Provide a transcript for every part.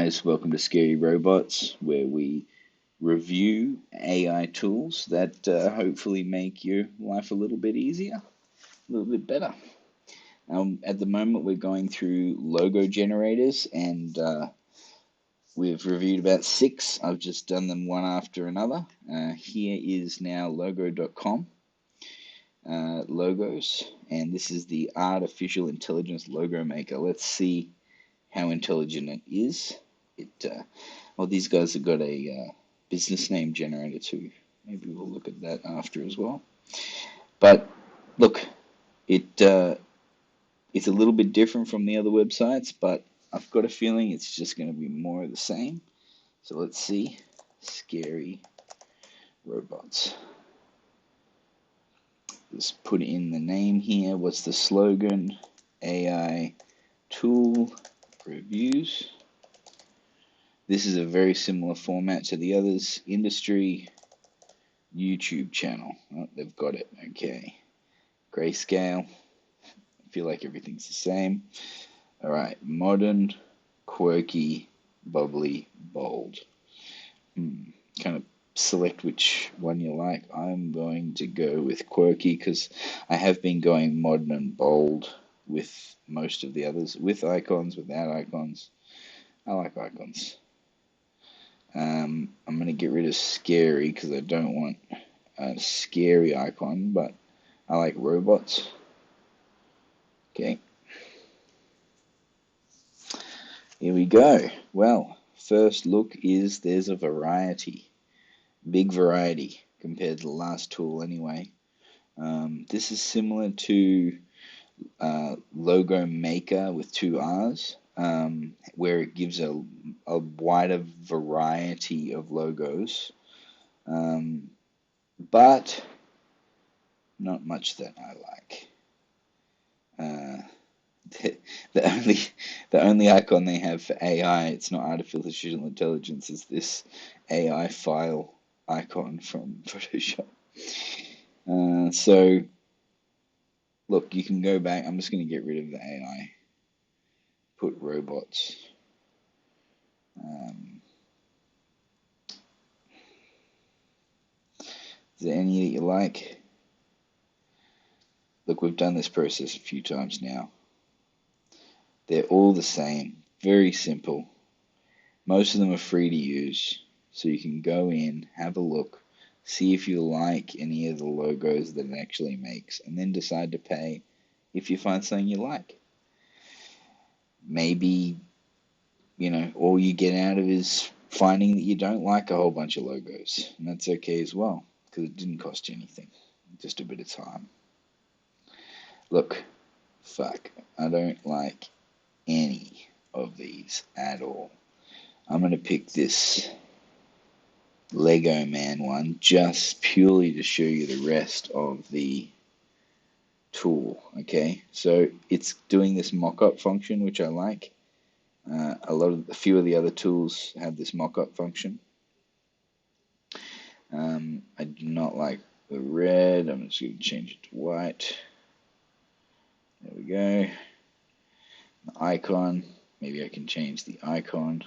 guys, welcome to Scary Robots, where we review AI tools that hopefully make your life a little bit easier, a little bit better. At the moment, we're going through logo generators, and we've reviewed about 6. I've just done them one after another. Here is now logo.com logos, and this is the artificial intelligence logo maker. Let's see how intelligent it is. Well, these guys have got a business name generator too. Maybe we'll look at that after as well. But look, it's a little bit different from the other websites, but I've got a feeling it's just going to be more of the same. So let's see. Scary robots. Let's put in the name here. What's the slogan? AI tool reviews. This is a very similar format to the others. Industry, YouTube channel. Oh, they've got it. Okay. Grayscale. I feel like everything's the same. All right. Modern, quirky, bubbly, bold. Kind of select which one you like. I'm going to go with quirky because I have been going modern and bold with most of the others. With icons, without icons. I like icons. I'm going to get rid of scary because I don't want a scary icon, but I like robots. Okay. Here we go. Well, first look is there's a variety. Big variety compared to the last tool anyway. This is similar to Logo Maker with 2 R's. Where it gives a wider variety of logos, but not much that I like. The only icon they have for AI, it's not artificial intelligence, is this AI file icon from Photoshop. So look, you can go back. I'm just going to get rid of the AI. Put robots. Is there any that you like? Look, we've done this process a few times now. They're all the same. Very simple. Most of them are free to use. So you can go in, have a look, see if you like any of the logos that it actually makes, and then decide to pay if you find something you like. Maybe, all you get out of is finding that you don't like a whole bunch of logos. And that's okay as well, because it didn't cost you anything. Just a bit of time. Look, fuck, I don't like any of these at all. I'm going to pick this Lego Man one just purely to show you the rest of the tool. Okay, so it's doing this mock-up function, which I like. A few of the other tools have this mock-up function. I do not like the red. I'm just going to change it to white. There we go. The icon. Maybe I can change the icon.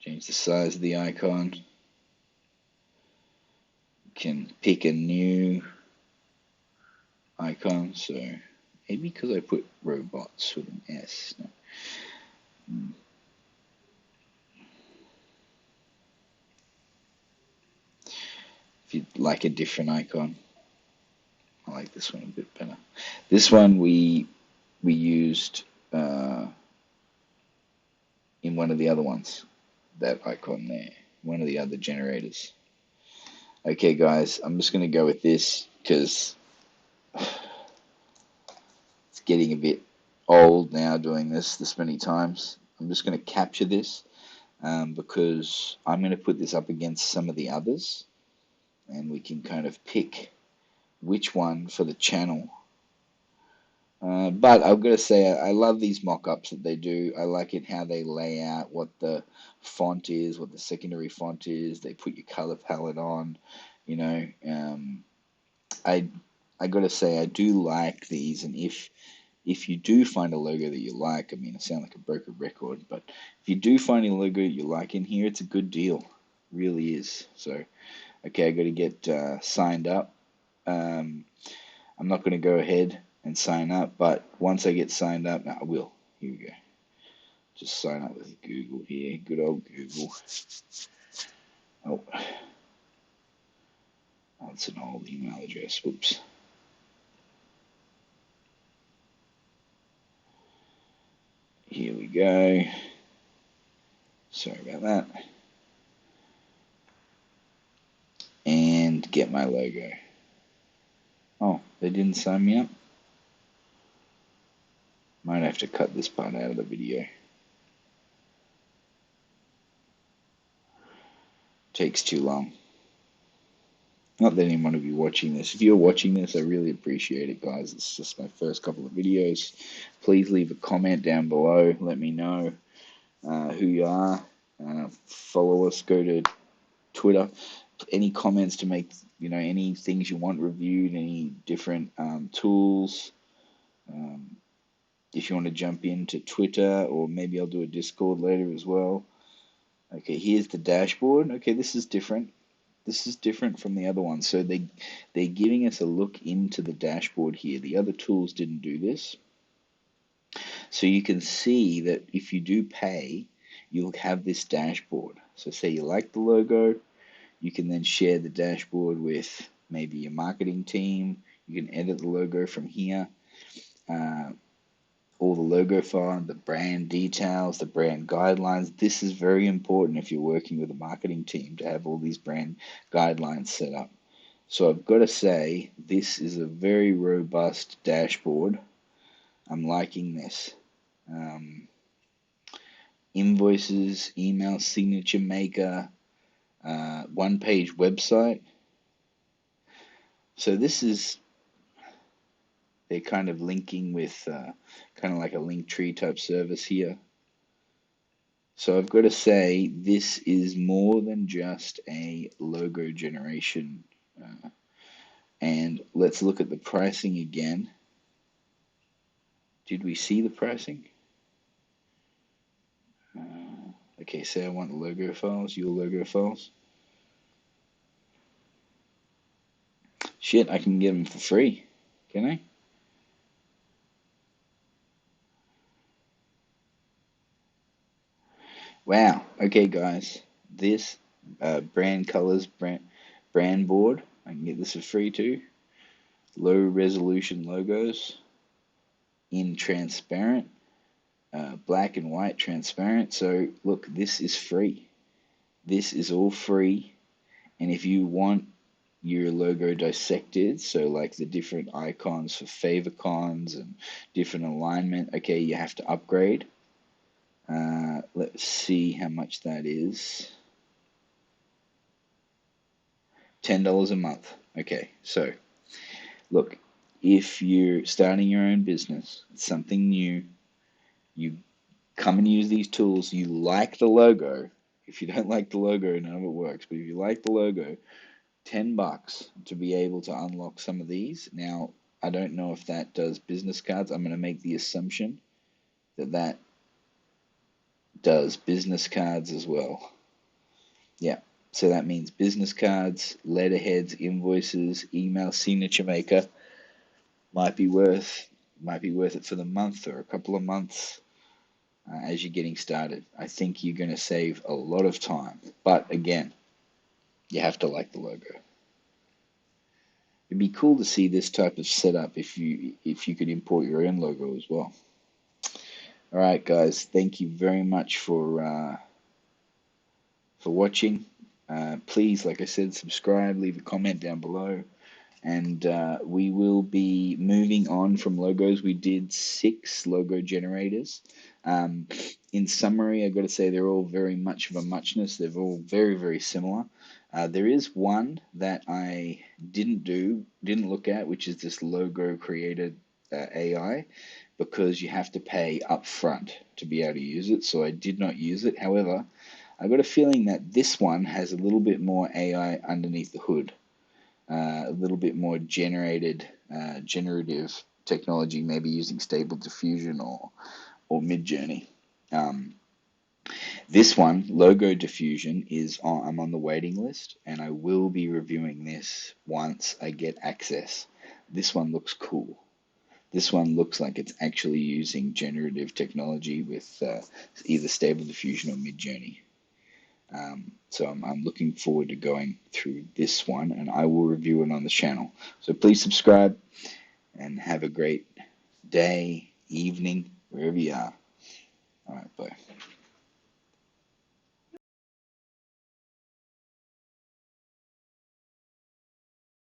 Change the size of the icon. Can pick a new icon. So maybe because I put robots with an S. No. If you'd like a different icon, I like this one a bit better. This one we used in one of the other ones. That icon there, one of the other generators. Okay, guys, I'm just going to go with this because it's getting a bit old now doing this many times. I'm just going to capture this because I'm going to put this up against some of the others, and we can kind of pick which one for the channel. But I've got to say, I love these mock-ups that they do. I like it how they lay out what the font is, what the secondary font is. They put your color palette on. I got to say, I do like these. And if if you do find a logo that you like, I mean, I sound like a broken record, but if you do find a logo you like in here, it's a good deal. It really is. So, okay, I got to get signed up. I'm not going to go ahead and sign up, but once I get signed up, no, I will. Here we go. Just sign up with Google here. Good old Google. Oh, that's an old email address. Whoops. Here we go. Sorry about that. And get my logo. Oh, they didn't sign me up? Might have to cut this part out of the video. Takes too long. Not that anyone will be watching this. If you're watching this, I really appreciate it, guys. It's just my first couple of videos. Please leave a comment down below. Let me know who you are. Follow us. Go to Twitter. Any comments to make, any things you want reviewed, any different tools. If you want to jump into Twitter, or maybe I'll do a Discord later as well. Okay, here's the dashboard. Okay, this is different. This is different from the other one. So they're giving us a look into the dashboard here. The other tools didn't do this. So you can see that if you do pay, you'll have this dashboard. So say you like the logo, you can then share the dashboard with maybe your marketing team. You can edit the logo from here. All the logo file, the brand details, the brand guidelines. This is very important if you're working with a marketing team to have all these brand guidelines set up. So I've got to say, this is a very robust dashboard. I'm liking this. Invoices, email signature maker, one-page website. So this is, they're kind of linking with kind of like a link tree type service here. So I've got to say, this is more than just a logo generation. And let's look at the pricing again. Did we see the pricing? Okay, say I want logo files, your logo files. Shit, I can get them for free, can I? Wow. Okay, guys, this brand colors brand board, I can get this for free too. Low resolution logos in transparent, black and white transparent. So look, this is free. This is all free. And if you want your logo dissected, so like the different icons for favicons and different alignment, okay, you have to upgrade. Let's see how much that is. $10 a month. Okay, so look, if you're starting your own business, it's something new, you come and use these tools, you like the logo. If you don't like the logo, none of it works. But if you like the logo, $10 to be able to unlock some of these. Now, I don't know if that does business cards. I'm going to make the assumption that that does business cards as well. Yeah, so that means business cards, letterheads, invoices, email signature maker might be worth it for the month or a couple of months as you're getting started. I think you're going to save a lot of time. But again, you have to like the logo. It'd be cool to see this type of setup if you could import your own logo as well. All right, guys, thank you very much for watching. Please, like I said, subscribe, leave a comment down below, and we will be moving on from logos. We did 6 logo generators. In summary, I've got to say they're all very much of a muchness. They're all very, very similar. There is one that I didn't look at, which is this logo created AI, because you have to pay up front to be able to use it. So I did not use it. However, I got a feeling that this one has a little bit more AI underneath the hood, a little bit more generative technology, maybe using Stable Diffusion or Midjourney. Um, this one, Logo Diffusion, I'm on the waiting list, and I will be reviewing this once I get access. This one looks cool. This one looks like it's actually using generative technology with either Stable Diffusion or Midjourney. So I'm looking forward to going through this one, and I will review it on the channel. So please subscribe and have a great day, evening, wherever you are. All right, bye.